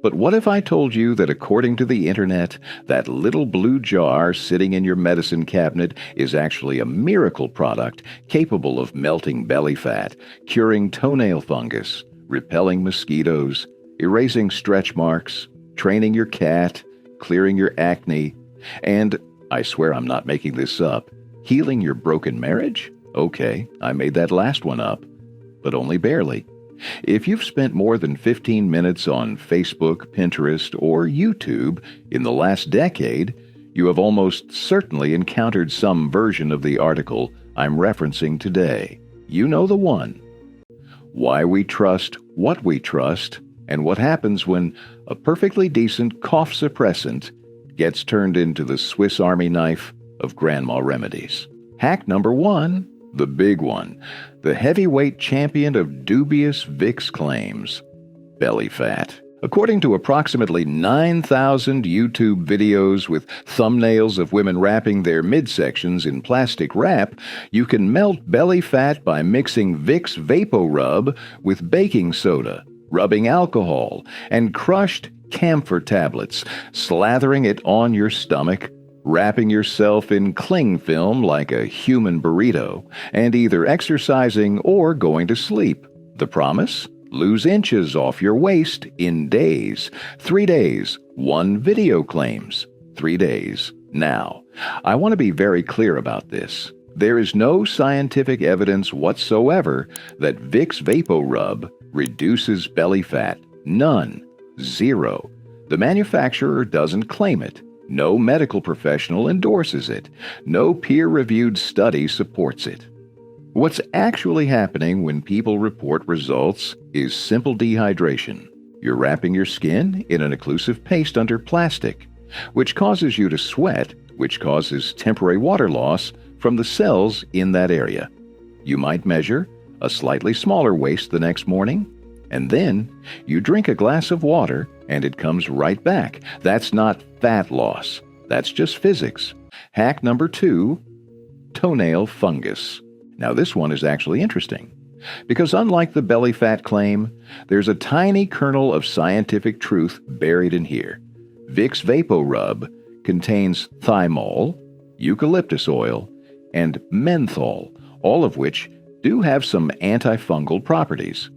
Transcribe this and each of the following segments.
But what if I told you that according to the internet, that little blue jar sitting in your medicine cabinet is actually a miracle product capable of melting belly fat, curing toenail fungus, repelling mosquitoes, erasing stretch marks, training your cat, clearing your acne, and, I swear I'm not making this up, healing your broken marriage? Okay, I made that last one up, but only barely. If you've spent more than 15 minutes on Facebook, Pinterest, or YouTube in the last decade, you have almost certainly encountered some version of the article I'm referencing today. You know the one. Why we trust what we trust, and what happens when a perfectly decent cough suppressant gets turned into the Swiss Army knife of grandma remedies. Hack number 1. The big one, the heavyweight champion of dubious Vicks claims, belly fat. According to approximately 9,000 YouTube videos with thumbnails of women wrapping their midsections in plastic wrap, you can melt belly fat by mixing Vicks VapoRub with baking soda, rubbing alcohol, and crushed camphor tablets, slathering it on your stomach, wrapping yourself in cling film like a human burrito, and either exercising or going to sleep. The promise? Lose inches off your waist in days. 3 days. 1 video claims. 3 days. Now, I want to be very clear about this. There is no scientific evidence whatsoever that Vicks VapoRub reduces belly fat. None. Zero. The manufacturer doesn't claim it. No medical professional endorses it. No peer-reviewed study supports it. What's actually happening when people report results is simple dehydration. You're wrapping your skin in an occlusive paste under plastic, which causes you to sweat, which causes temporary water loss from the cells in that area. You might measure a slightly smaller waist the next morning, and then you drink a glass of water and it comes right back. That's not fat loss. That's just physics. Hack number 2, toenail fungus. Now this one is actually interesting, because unlike the belly fat claim, there's a tiny kernel of scientific truth buried in here. Vicks VapoRub contains thymol, eucalyptus oil, and menthol, all of which do have some antifungal properties.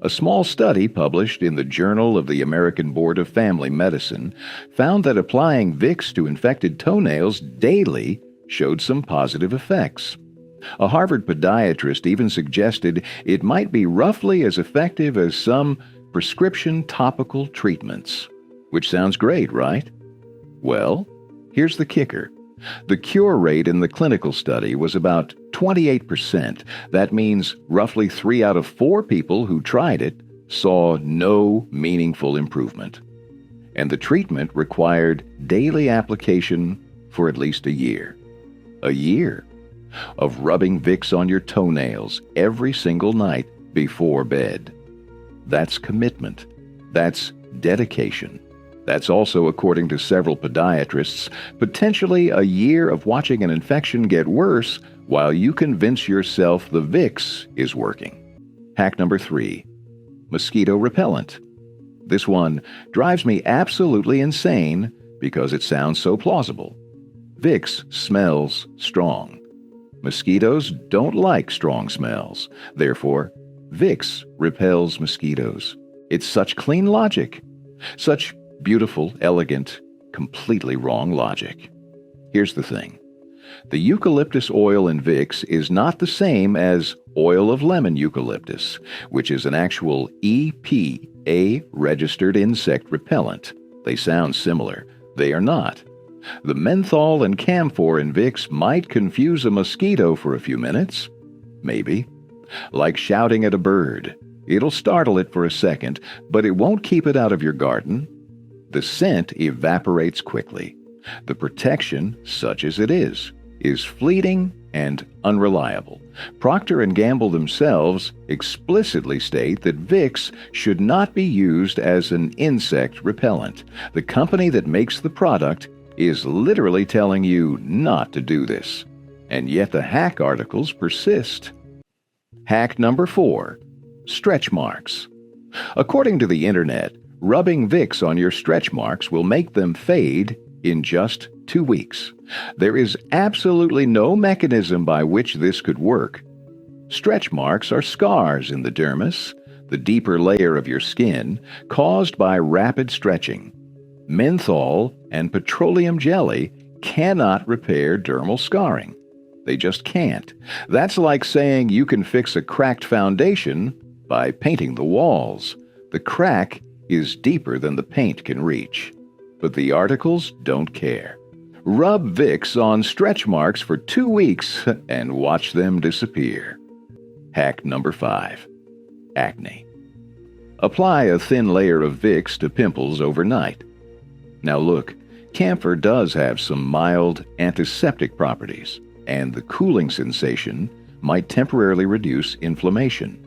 A small study published in the Journal of the American Board of Family Medicine found that applying Vicks to infected toenails daily showed some positive effects. A Harvard podiatrist even suggested it might be roughly as effective as some prescription topical treatments. Which sounds great, right? Well, here's the kicker. The cure rate in the clinical study was about 28%. That means roughly 3 out of 4 people who tried it saw no meaningful improvement. And the treatment required daily application for at least a year. A year of rubbing Vicks on your toenails every single night before bed. That's commitment. That's dedication. That's also, according to several podiatrists, potentially a year of watching an infection get worse while you convince yourself the Vicks is working. Hack number 3, mosquito repellent. This one drives me absolutely insane because it sounds so plausible. Vicks smells strong. Mosquitoes don't like strong smells. Therefore, Vicks repels mosquitoes. It's such clean logic. Such beautiful, elegant, completely wrong logic. Here's the thing. The eucalyptus oil in Vicks is not the same as oil of lemon eucalyptus, which is an actual EPA registered insect repellent. They sound similar. They are not. The menthol and camphor in Vicks might confuse a mosquito for a few minutes. Maybe. Like shouting at a bird. It'll startle it for a second, but it won't keep it out of your garden. The scent evaporates quickly. The protection, such as it is fleeting and unreliable. Procter & Gamble themselves explicitly state that Vicks should not be used as an insect repellent. The company that makes the product is literally telling you not to do this. And yet the hack articles persist. Hack number 4, stretch marks. According to the internet, Rubbing Vicks on your stretch marks will make them fade in just 2 weeks. There is absolutely no mechanism by which this could work. Stretch marks are scars in the dermis, the deeper layer of your skin, caused by rapid stretching. Menthol and petroleum jelly cannot repair dermal scarring. They just can't. That's like saying you can fix a cracked foundation by painting the walls. The crack is deeper than the paint can reach. But the articles don't care. Rub Vicks on stretch marks for 2 weeks and watch them disappear. Hack number 5. Acne. Apply a thin layer of Vicks to pimples overnight. Now look, camphor does have some mild antiseptic properties, and the cooling sensation might temporarily reduce inflammation.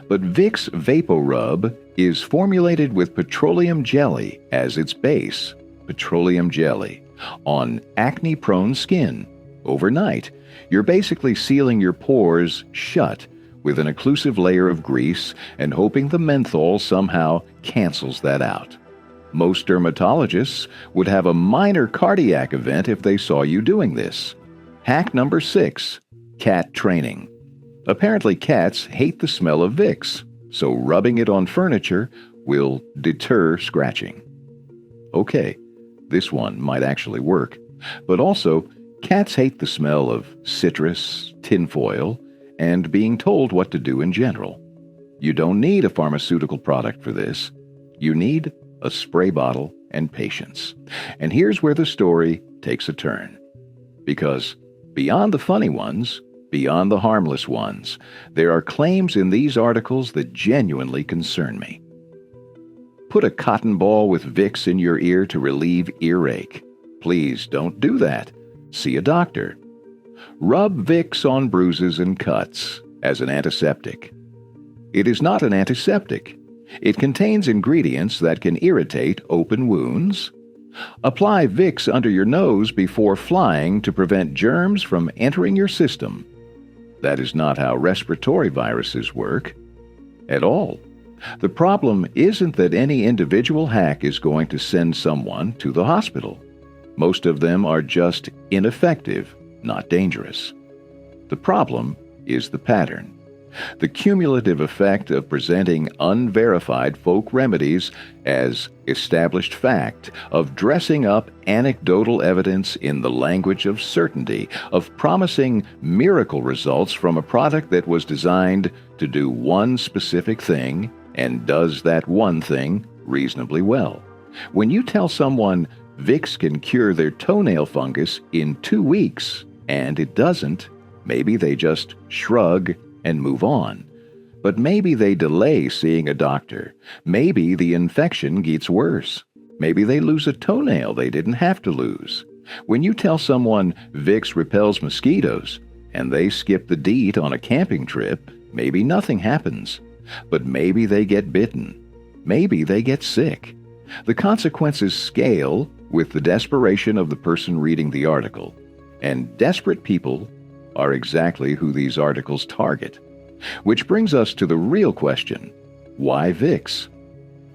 But Vicks VapoRub is formulated with petroleum jelly as its base, petroleum jelly, on acne-prone skin. Overnight, you're basically sealing your pores shut with an occlusive layer of grease and hoping the menthol somehow cancels that out. Most dermatologists would have a minor cardiac event if they saw you doing this. Hack number 6. Cat training. Apparently cats hate the smell of Vicks, so rubbing it on furniture will deter scratching. Okay, this one might actually work, but also cats hate the smell of citrus, tinfoil, and being told what to do in general. You don't need a pharmaceutical product for this. You need a spray bottle and patience. And here's where the story takes a turn. Because beyond the funny ones, beyond the harmless ones, there are claims in these articles that genuinely concern me. Put a cotton ball with Vicks in your ear to relieve earache. Please don't do that. See a doctor. Rub Vicks on bruises and cuts as an antiseptic. It is not an antiseptic. It contains ingredients that can irritate open wounds. Apply Vicks under your nose before flying to prevent germs from entering your system. That is not how respiratory viruses work at all. The problem isn't that any individual hack is going to send someone to the hospital. Most of them are just ineffective, not dangerous. The problem is the pattern. The cumulative effect of presenting unverified folk remedies as established fact, of dressing up anecdotal evidence in the language of certainty, of promising miracle results from a product that was designed to do one specific thing and does that one thing reasonably well. When you tell someone Vicks can cure their toenail fungus in 2 weeks, and it doesn't, maybe they just shrug and move on. But maybe they delay seeing a doctor. Maybe the infection gets worse. Maybe they lose a toenail they didn't have to lose. When you tell someone Vicks repels mosquitoes, and they skip the DEET on a camping trip, maybe nothing happens. But maybe they get bitten. Maybe they get sick. The consequences scale with the desperation of the person reading the article. And desperate people are exactly who these articles target. Which brings us to the real question: why Vicks?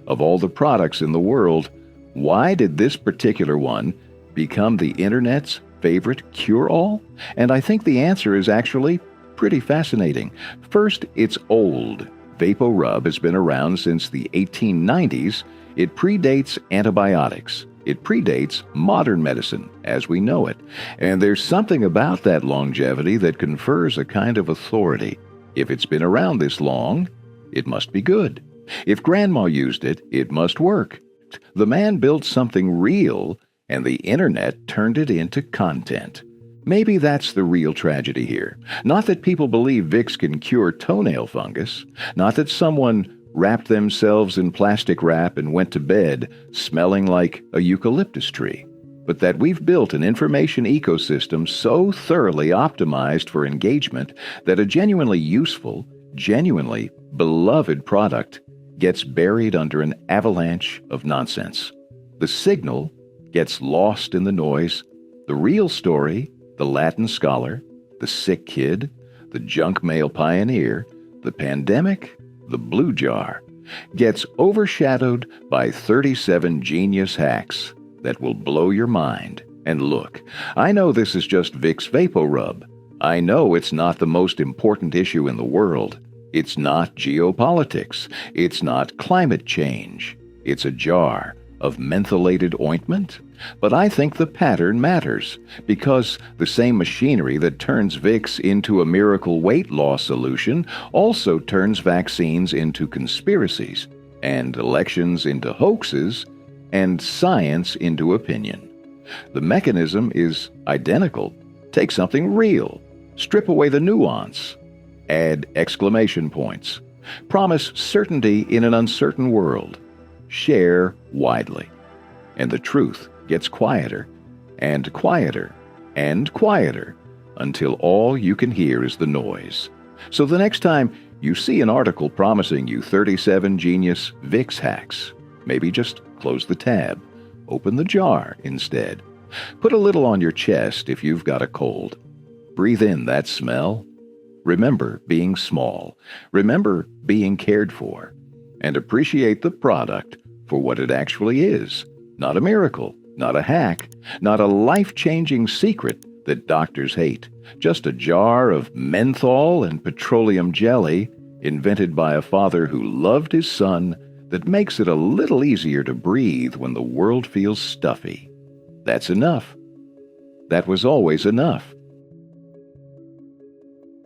Of all the products in the world, why did this particular one become the internet's favorite cure-all? And I think the answer is actually pretty fascinating. First, it's old. VapoRub has been around since the 1890s. It predates antibiotics. It predates modern medicine as we know it. And there's something about that longevity that confers a kind of authority. If it's been around this long, it must be good. If Grandma used it, it must work. The man built something real, and the internet turned it into content. Maybe that's the real tragedy here. Not that people believe Vicks can cure toenail fungus. Not that someone wrapped themselves in plastic wrap and went to bed smelling like a eucalyptus tree. But that we've built an information ecosystem so thoroughly optimized for engagement that a genuinely useful, genuinely beloved product gets buried under an avalanche of nonsense. The signal gets lost in the noise. The real story, the Latin scholar, the sick kid, the junk mail pioneer, the pandemic, the blue jar, gets overshadowed by 37 genius hacks that will blow your mind. And look, I know this is just Vicks VapoRub. I know it's not the most important issue in the world. It's not geopolitics. It's not climate change. It's a jar of mentholated ointment. But I think the pattern matters, because the same machinery that turns Vicks into a miracle weight loss solution also turns vaccines into conspiracies, and elections into hoaxes, and science into opinion. The mechanism is identical. Take something real. Strip away the nuance. Add exclamation points. Promise certainty in an uncertain world. Share widely. And the truth gets quieter and quieter and quieter until all you can hear is the noise. So the next time you see an article promising you 37 genius Vicks hacks, maybe just close the tab. Open the jar instead. Put a little on your chest if you've got a cold. Breathe in that smell. Remember being small. Remember being cared for. And appreciate the product for what it actually is. Not a miracle, not a hack, not a life-changing secret that doctors hate. Just a jar of menthol and petroleum jelly invented by a father who loved his son that makes it a little easier to breathe when the world feels stuffy. That's enough. That was always enough.